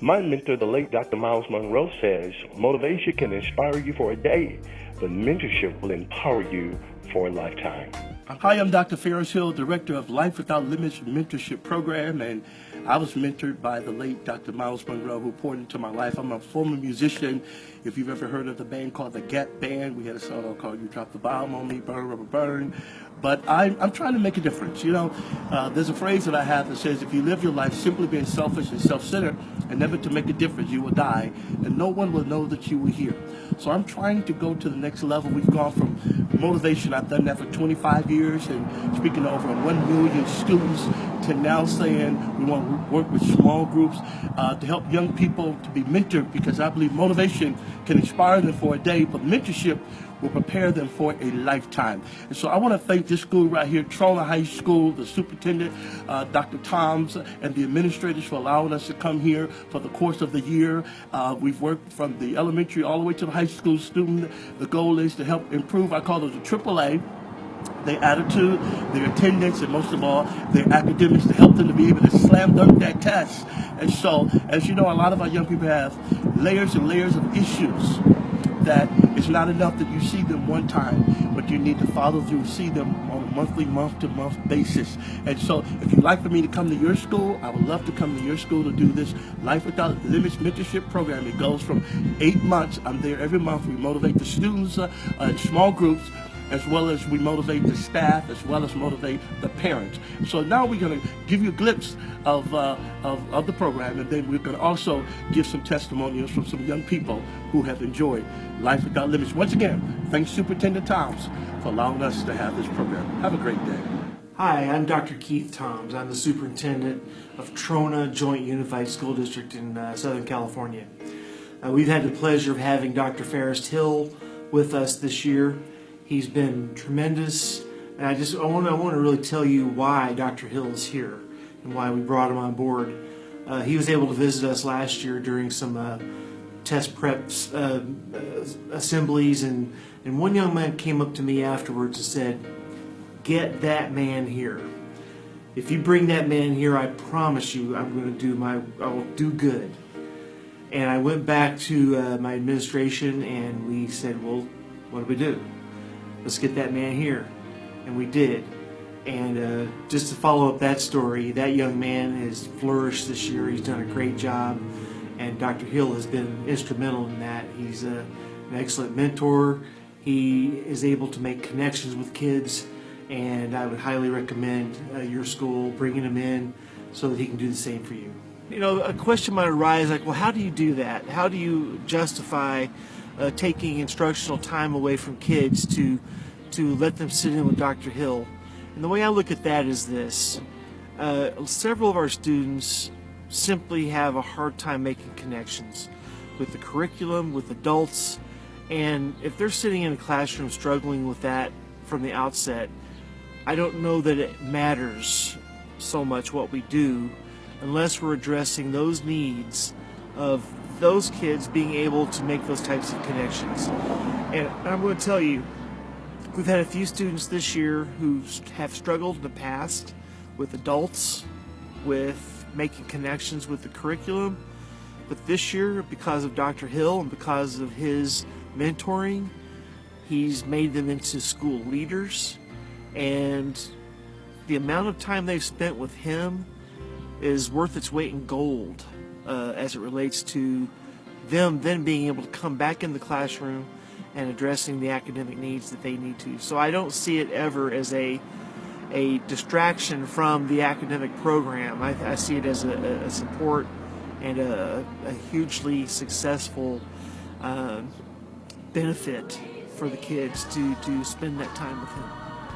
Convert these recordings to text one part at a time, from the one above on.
My mentor, the late Dr. Miles Monroe, says motivation can inspire you for a day, but mentorship will empower you for a lifetime. Hi, I'm Dr. Fairest Hill, Director of Life Without Limits Mentorship Program, and I was mentored by the late Dr. Miles Monroe, who poured into my life. I'm a former musician. If you've ever heard of the band called the Gap Band, we had a song called You Dropped the Bomb on Me, Burn, Rubber, Burn. But I'm trying to make a difference. You know, there's a phrase that I have that says, if you live your life simply being selfish and self-centered and never to make a difference, you will die, and no one will know that you were here. So I'm trying to go to the next level. We've gone from motivation, I've done that for 25 years, and speaking to over 1 million students, to now saying we want to work with small groups to help young people to be mentored, because I believe motivation can inspire them for a day, but mentorship will prepare them for a lifetime. And so I want to thank this school right here, Trona High School, the superintendent, Dr. Toms, and the administrators for allowing us to come here for the course of the year. We've worked from the elementary all the way to the high school student. The goal is to help improve, I call it the AAA, their attitude, their attendance, and most of all, their academics, to help them to be able to slam dunk that test. And so, as you know, a lot of our young people have layers and layers of issues that it's not enough that you see them one time, but you need to follow through, see them on a monthly, month-to-month basis. And so if you'd like for me to come to your school, I would love to come to your school to do this Life Without Limits Mentorship Program. It goes from 8 months. I'm there every month. We motivate the students in small groups, as well as we motivate the staff, as well as motivate the parents. So now we're going to give you a glimpse of the program, and then we're going to also give some testimonials from some young people who have enjoyed Life Without Limits. Once again, thanks Superintendent Toms for allowing us to have this program. Have a great day. Hi, I'm Dr. Keith Toms. I'm the superintendent of Trona Joint Unified School District in Southern California. We've had the pleasure of having Dr. Fairest Hill with us this year. He's been tremendous, and I want to really tell you why Dr. Hill is here and why we brought him on board. He was able to visit us last year during some test prep assemblies, and one young man came up to me afterwards and said, "Get that man here. If you bring that man here, I promise you I will do good." And I went back to my administration, and we said, "Well, what do we do? Let's get that man here." And we did. And just to follow up that story, that young man has flourished this year. He's done a great job, and Dr. Hill has been instrumental in that. He's an excellent mentor. He is able to make connections with kids, and I would highly recommend your school bringing him in so that he can do the same for you. You know, a question might arise like, well, how do you do that? How do you justify taking instructional time away from kids to let them sit in with Dr. Hill? And the way I look at that is this. Several of our students simply have a hard time making connections with the curriculum, with adults, and if they're sitting in a classroom struggling with that from the outset, I don't know that it matters so much what we do unless we're addressing those needs of those kids being able to make those types of connections. And I'm going to tell you, we've had a few students this year who have struggled in the past with adults, with making connections with the curriculum. But this year, because of Dr. Hill and because of his mentoring, he's made them into school leaders. And the amount of time they've spent with him is worth its weight in gold as it relates to them then being able to come back in the classroom and addressing the academic needs that they need to. So I don't see it ever as a distraction from the academic program. I see it as a support and a hugely successful benefit for the kids to spend that time with him.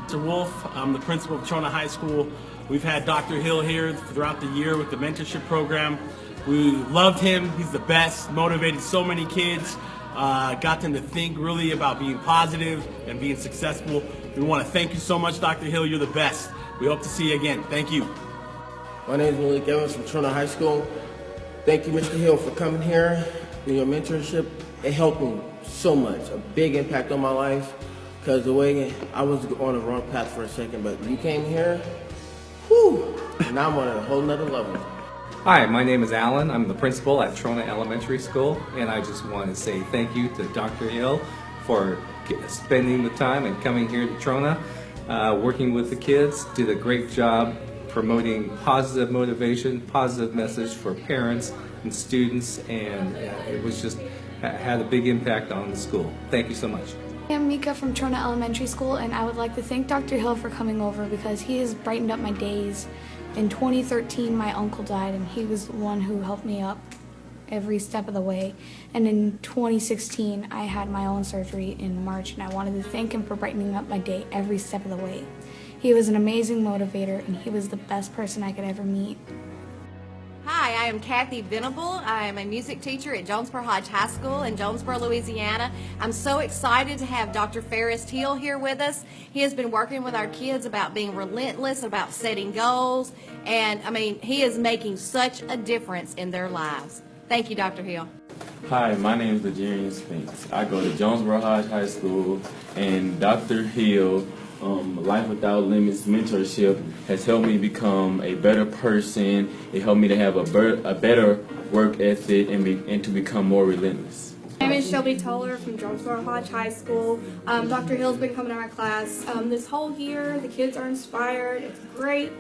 Mr. Wolf, I'm the principal of Trona High School. We've had Dr. Hill here throughout the year with the mentorship program. We loved him. He's the best, motivated so many kids, got them to think really about being positive and being successful. We want to thank you so much, Dr. Hill. You're the best. We hope to see you again. Thank you. My name is Malik Evans from Trona High School. Thank you, Mr. Hill, for coming here and your mentorship. It helped me so much, a big impact on my life, because the way I was on the wrong path for a second, but you came here, whew, and now I'm on a whole nother level. Hi, my name is Alan. I'm the principal at Trona Elementary School, and I just want to say thank you to Dr. Hill for spending the time and coming here to Trona, working with the kids. Did a great job promoting positive motivation, positive message for parents and students, and it was just had a big impact on the school. Thank you so much. I'm Mika from Trona Elementary School, and I would like to thank Dr. Hill for coming over because he has brightened up my days. In 2013, my uncle died, and he was the one who helped me up every step of the way. And in 2016, I had my own surgery in March, and I wanted to thank him for brightening up my day every step of the way. He was an amazing motivator, and he was the best person I could ever meet. Hi, I am Kathy Venable. I am a music teacher at Jonesboro Hodge High School in Jonesboro, Louisiana. I'm so excited to have Dr. Fairest Hill here with us. He has been working with our kids about being relentless, about setting goals, and he is making such a difference in their lives. Thank you, Dr. Hill. Hi, my name is Legarian Spinks. I go to Jonesboro Hodge High School, and Dr. Hill, Life Without Limits Mentorship has helped me become a better person. It helped me to have a better work ethic and to become more relentless. My name is Shelby Toller from Jonesboro Hodge High School. Dr. Hill's been coming to my class this whole year. The kids are inspired. It's great.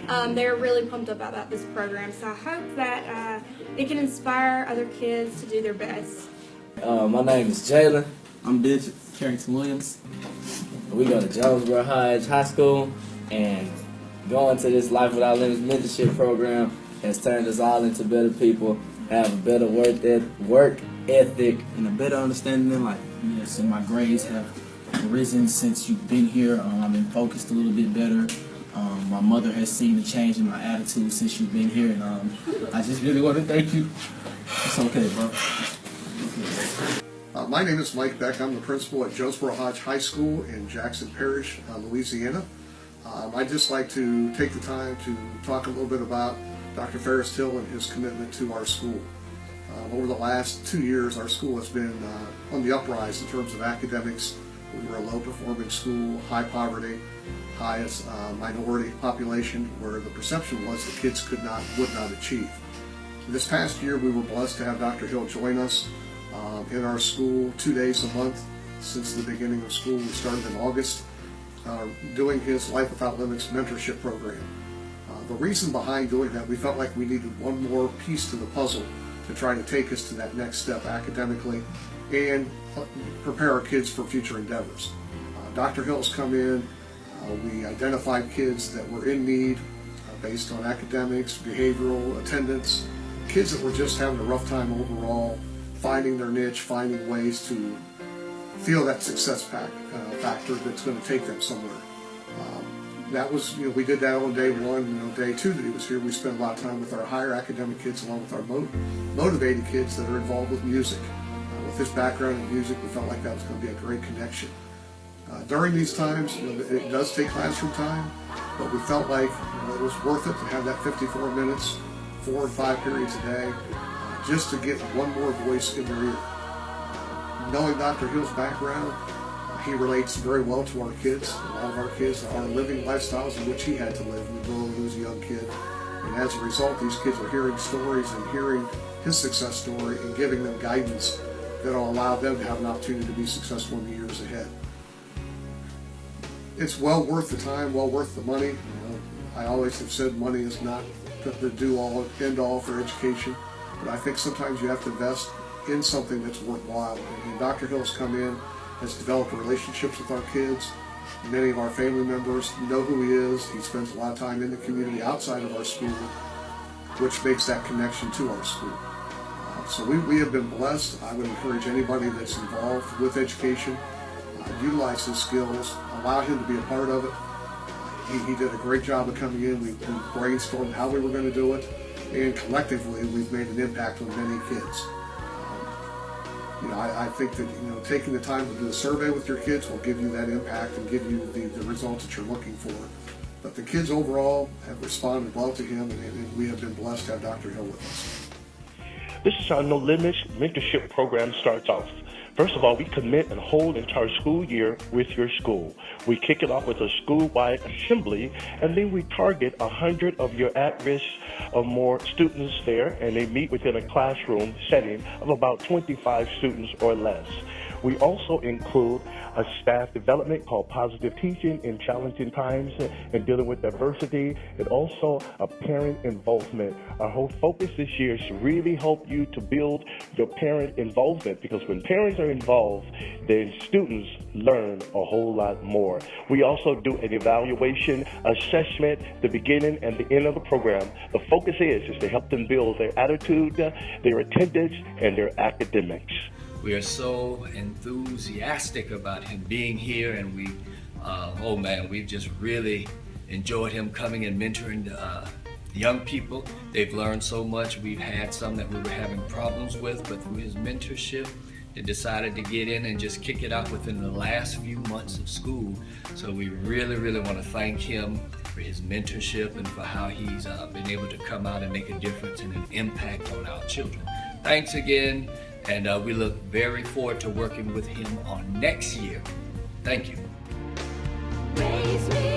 They're really pumped up about this program. So I hope that it can inspire other kids to do their best. My name is Jalen. I'm Digit Carrington Williams. We go to Jonesboro Hodge High School, and going to this Life Without Limits mentorship program has turned us all into better people, have a better work ethic, and a better understanding in life. Yes, and my grades have risen since you've been here. I've been focused a little bit better. My mother has seen the change in my attitude since you've been here, and I just really want to thank you. It's okay, bro. My name is Mike Beck. I'm the principal at Jonesboro Hodge High School in Jackson Parish, Louisiana. I'd just like to take the time to talk a little bit about Dr. Fairest Hill and his commitment to our school. Over the last 2 years, our school has been on the uprise in terms of academics. We were a low-performing school, high poverty, highest minority population, where the perception was that kids would not achieve. This past year, we were blessed to have Dr. Hill join us in our school 2 days a month since the beginning of school. We started in August doing his Life Without Limits mentorship program. The reason behind doing that, we felt like we needed one more piece to the puzzle to try to take us to that next step academically and prepare our kids for future endeavors. Dr. Hill's come in, we identified kids that were in need based on academics, behavioral, attendance, kids that were just having a rough time overall, finding their niche, finding ways to feel that success factor that's going to take them somewhere. That was, we did that on day one. Day two that he was here, we spent a lot of time with our higher academic kids along with our motivated kids that are involved with music. With his background in music, we felt like that was going to be a great connection. During these times, it does take classroom time, but we felt like it was worth it to have that 54 minutes, 4 and 5 periods a day, just to get one more voice in their ear. Knowing Dr. Hill's background, he relates very well to our kids. A lot of our kids are living lifestyles in which he had to live when he was a young kid. And as a result, these kids are hearing stories and hearing his success story and giving them guidance that will allow them to have an opportunity to be successful in the years ahead. It's well worth the time, well worth the money. I always have said money is not the do-all, end-all for education, but I think sometimes you have to invest in something that's worthwhile. And Dr. Hill's come in, has developed relationships with our kids. Many of our family members know who he is. He spends a lot of time in the community outside of our school, which makes that connection to our school. So we have been blessed. I would encourage anybody that's involved with education, utilize his skills, allow him to be a part of it. He did a great job of coming in. We brainstormed how we were going to do it, and collectively we've made an impact on many kids. I think that taking the time to do a survey with your kids will give you that impact and give you the results that you're looking for. But the kids overall have responded well to him, and we have been blessed to have Dr. Hill with us. This is how No Limits Mentorship Program starts off. First of all, we commit and hold an entire school year with your school. We kick it off with a school-wide assembly, and then we target 100 of your at-risk or more students there, and they meet within a classroom setting of about 25 students or less. We also include a staff development called Positive Teaching in Challenging Times and Dealing with Diversity, and also a parent involvement. Our whole focus this year is to really help you to build your parent involvement, because when parents are involved, then students learn a whole lot more. We also do an evaluation assessment, the beginning and the end of the program. The focus is to help them build their attitude, their attendance, and their academics. We are so enthusiastic about him being here, and we've just really enjoyed him coming and mentoring the young people. They've learned so much. We've had some that we were having problems with, but through his mentorship, they decided to get in and just kick it out within the last few months of school. So we really, really want to thank him for his mentorship and for how he's been able to come out and make a difference and an impact on our children. Thanks again. And we look very forward to working with him on next year. Thank you. Raise me